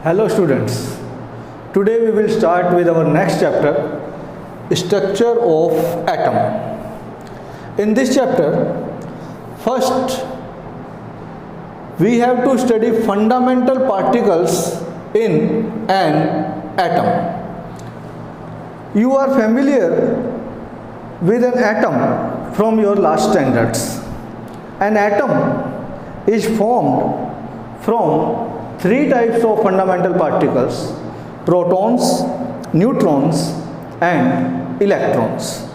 Hello students, today we will start with our next chapter, structure of atom. In this chapter, first we have to study fundamental particles in an atom. You are familiar with an atom from your last standards. An atom is formed from three types of fundamental particles: protons, neutrons and electrons.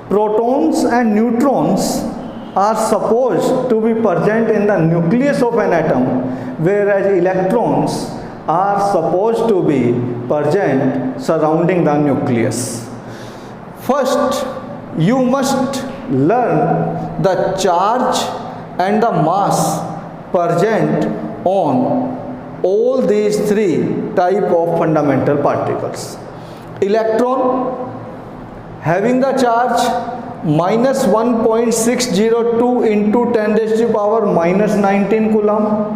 Protons and neutrons are supposed to be present in the nucleus of an atom, whereas electrons are supposed to be present surrounding the nucleus. First, you must learn the charge and the mass present on all these three type of fundamental particles. Electron having the charge minus 1.602 into 10 raised to power minus 19 coulomb,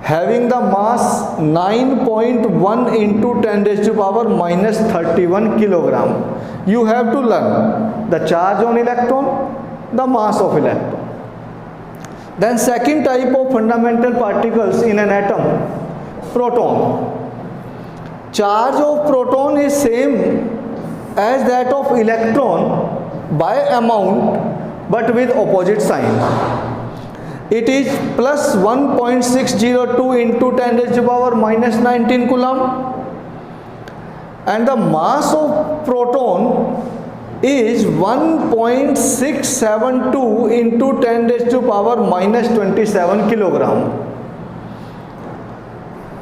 having the mass 9.1 into 10 raised to power minus 31 kilogram. You have to learn the charge on electron, the mass of electron. Then second type of fundamental particles in an atom, proton. Charge of proton is same as that of electron by amount but with opposite sign. It is plus 1.602 into 10 raised to power minus 19 coulomb, and the mass of proton is 1.672 into 10 raised to power minus 27 kilogram.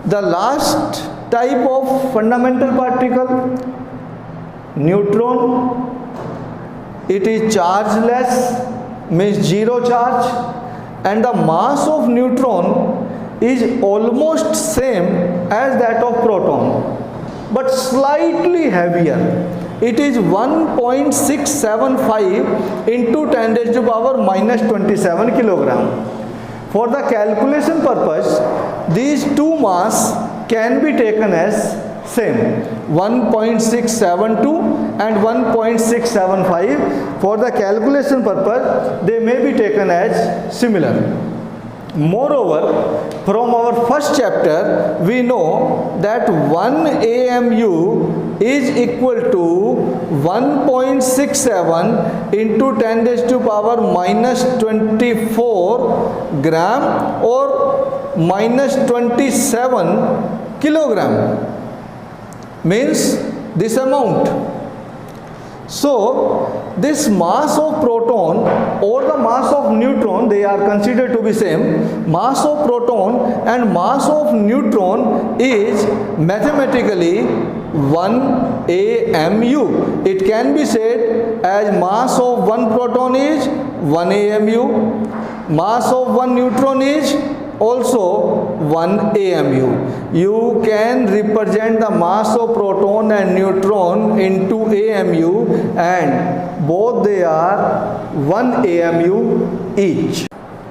The last type of fundamental particle, neutron. It is chargeless, means zero charge, and the mass of neutron is almost same as that of proton but slightly heavier. It is 1.675 into 10 raised to power minus 27 kilogram. For the calculation purpose, these two mass can be taken as same, 1.672 and 1.675. For the calculation purpose, they may be taken as similar. Moreover, from our first chapter, we know that 1 AMU is equal to 1.67 into 10 raised to power minus 24 gram or minus 27 kilogram, means this amount. So, this mass of proton or the mass of neutron, they are considered to be same. Mass of proton and mass of neutron is mathematically 1 AMU. It can be said as mass of one proton is 1 AMU, mass of one neutron is also 1 AMU. You can represent the mass of proton and neutron into AMU, and both they are 1 AMU each.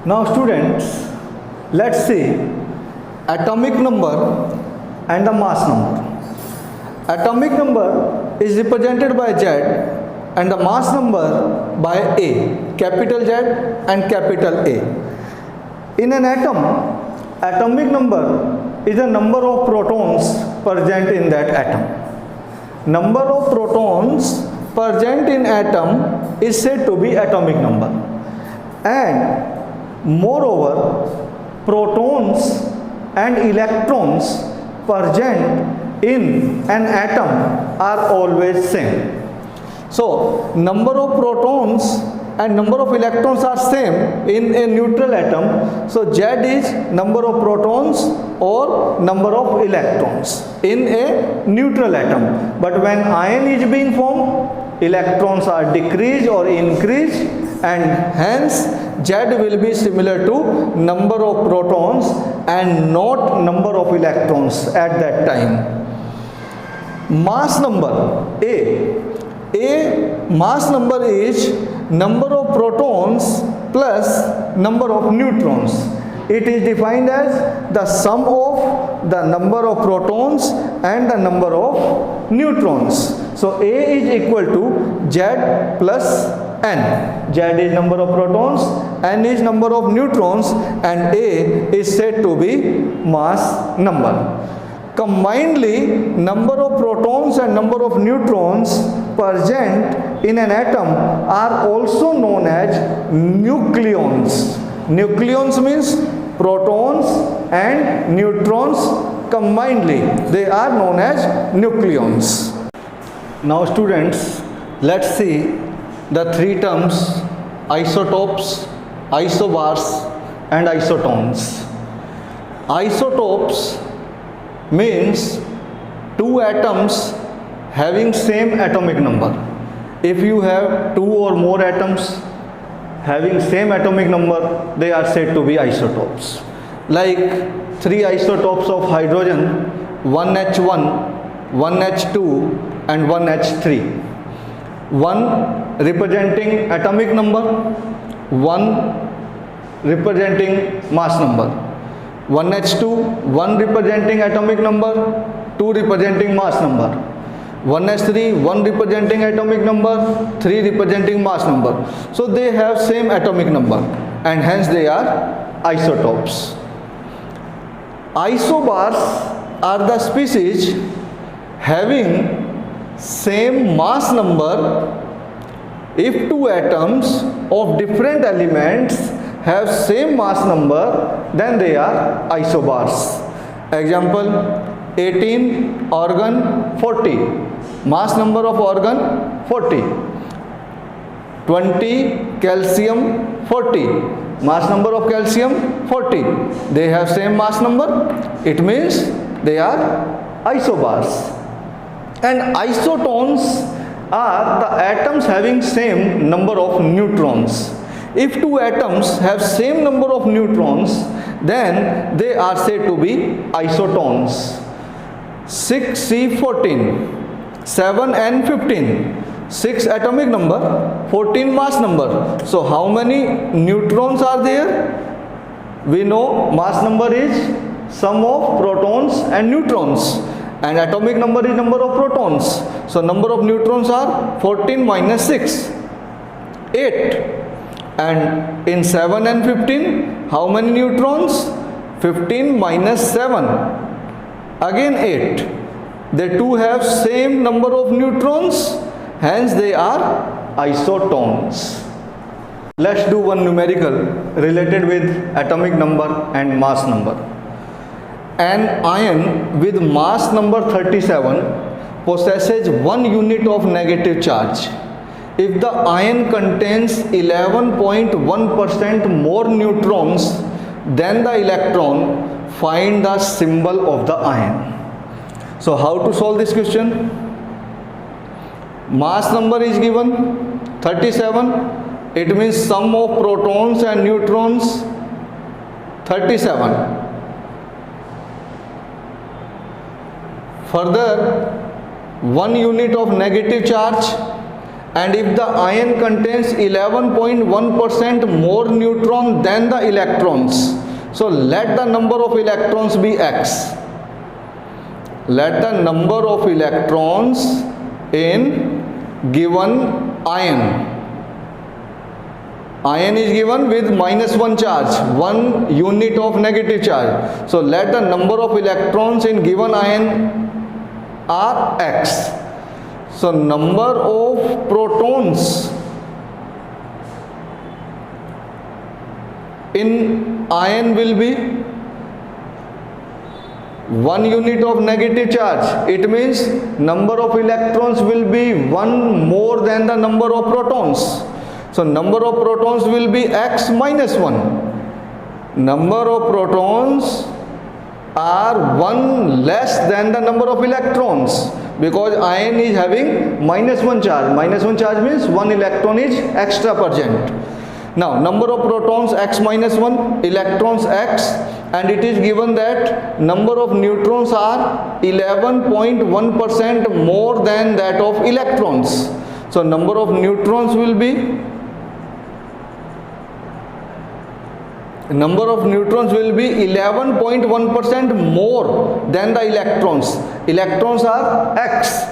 Now students, let's see atomic number and the mass number. Atomic number is represented by Z and the mass number by A, capital Z and capital A. In an atom, atomic number is the number of protons present in that atom. Number of protons present in atom is said to be atomic number. And moreover, protons and electrons present in an atom are always same. So, number of protons and number of electrons are same in a neutral atom. So Z is number of protons or number of electrons in a neutral atom. But when ion is being formed, electrons are decreased or increased, and hence Z will be similar to number of protons and not number of electrons at that time. Mass number A mass number is number of protons plus number of neutrons. It is defined as the sum of the number of protons and the number of neutrons. So A is equal to Z plus N. Z is number of protons, N is number of neutrons, and A is said to be mass number. Combinedly, number of protons and number of neutrons present in an atom are also known as nucleons. Nucleons means protons and neutrons combinedly. They are known as nucleons. Now students, let's see the three terms: isotopes, isobars and isotones. Isotopes means two atoms having same atomic number. If you have two or more atoms having same atomic number, they are said to be isotopes. Like three isotopes of hydrogen, 1H1, 1H2 and 1H3. One representing atomic number, one representing mass number. 1H2, 1 representing atomic number, 2 representing mass number. 1H3, 1 representing atomic number, 3 representing mass number. So they have same atomic number and hence they are isotopes. Isobars are the species having same mass number if two atoms of different elements have same mass number, then they are isobars. Example, 18 argon 40, mass number of argon 40. 20 calcium 40, mass number of calcium 40. They have same mass number, it means they are isobars. And isotones are the atoms having same number of neutrons. If two atoms have same number of neutrons, then they are said to be isotones. 6C14, 7N15, 6 atomic number, 14 mass number. So how many neutrons are there? We know mass number is sum of protons and neutrons, and atomic number is number of protons. So number of neutrons are 14 minus 6, 8. And in 7 and 15, how many neutrons? 15 minus 7, again 8. They two have same number of neutrons, hence they are isotones. Let's do one numerical related with atomic number and mass number. An ion with mass number 37 possesses 1 unit of negative charge. If the ion contains 11.1% more neutrons than the electron, find the symbol of the ion. So how to solve this question? Mass number is given 37, it means sum of protons and neutrons 37. Further, 1 unit of negative charge, and if the ion contains 11.1% more neutron than the electrons, so let the number of electrons be x. Let the number of electrons in given ion. Ion is given with -1 charge, 1 unit of negative charge. So let the number of electrons in given ion are x. So number of protons in ion will be 1 unit of negative charge. It means number of electrons will be 1 more than the number of protons. So number of protons will be x minus 1. Number of protons are 1 less than the number of electrons, because ion is having -1 charge. -1 charge means 1 electron is extra present. Now number of protons x minus 1, electrons x, and it is given that number of neutrons are 11.1% more than that of electrons. So number of neutrons will be number of neutrons will be 11.1% more than the electrons. Electrons are x,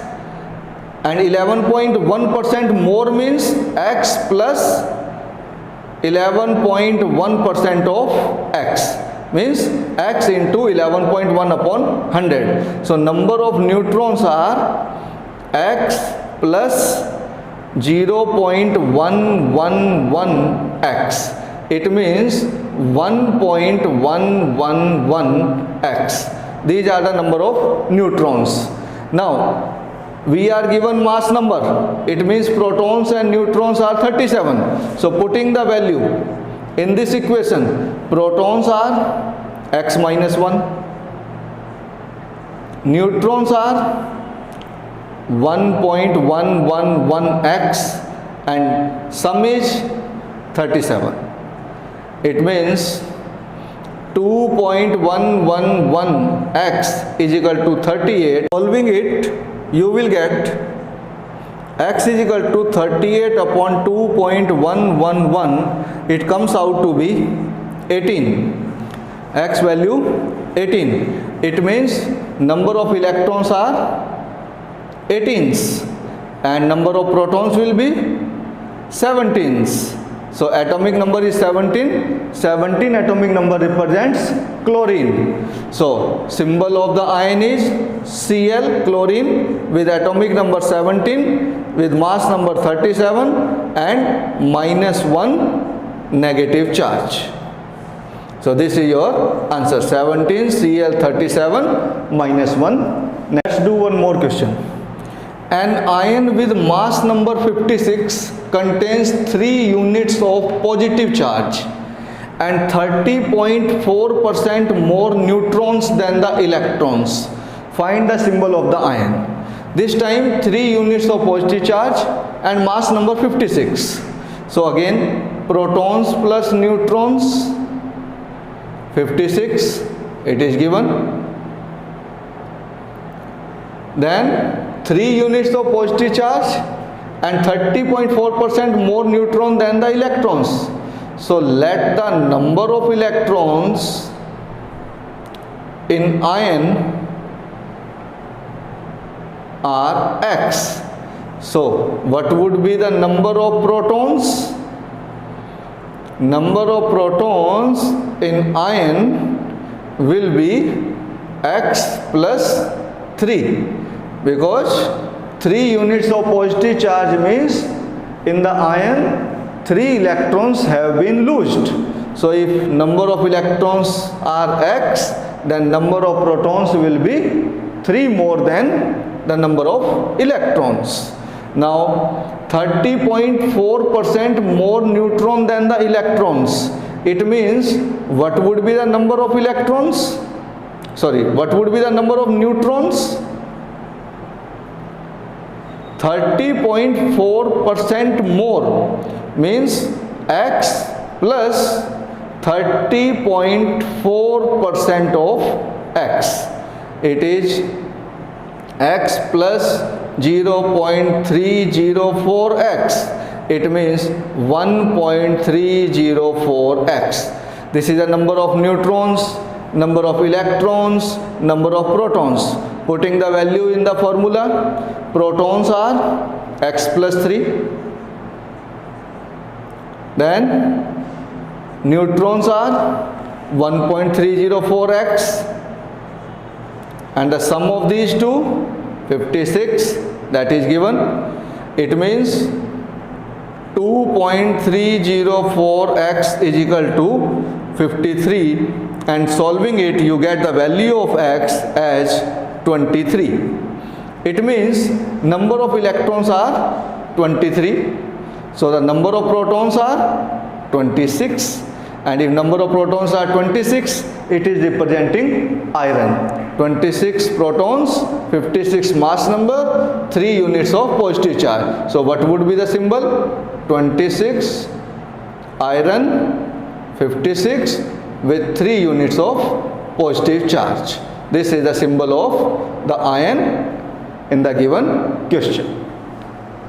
and 11.1% more means x plus 11.1% of x, means x into 11.1 upon 100. So number of neutrons are x plus 0.111x. It means 1.111x. These are the number of neutrons. Now we are given mass number. It means protons and neutrons are 37. So putting the value in this equation, protons are x minus 1, neutrons are 1.111x, and sum is 37. It means 2.111x is equal to 38. Solving it, you will get x is equal to 38 upon 2.111. It comes out to be 18. X value 18. It means number of electrons are 18s and number of protons will be 17s. So atomic number is 17. 17 atomic number represents chlorine. So symbol of the ion is Cl, chlorine, with atomic number 17, with mass number 37 and -1 negative charge. So this is your answer, 17 Cl37 -1. Let's do one more question. An ion with mass number 56 contains 3 units of positive charge and 30.4% more neutrons than the electrons. Find the symbol of the ion. This time 3 units of positive charge and mass number 56. So again, protons plus neutrons 56, it is given. Then 3 units of positive charge and 30.4% more neutron than the electrons. So let the number of electrons in ion are x. So what would be the number of protons? Number of protons in ion will be x plus 3, because 3 units of positive charge means in the ion 3 electrons have been loosed. So if number of electrons are x, then number of protons will be 3 more than the number of electrons. Now 30.4% more neutron than the electrons. It means what would be the number of electrons? What would be the number of neutrons? 30.4% more means x plus 30.4% of x. It is x plus 0.304x. It means 1.304x. This is the number of neutrons, number of electrons, number of protons. Putting the value in the formula, protons are x plus 3, then neutrons are 1.304x, and the sum of these two 56, that is given. It means 2.304x is equal to 53, and solving it you get the value of x as 23. It means number of electrons are 23. So the number of protons are 26, and if number of protons are 26, it is representing iron. 26 protons, 56 mass number, 3 units of positive charge. So what would be the symbol? 26 iron, 56 with 3 units of positive charge. This is the symbol of the ion in the given question.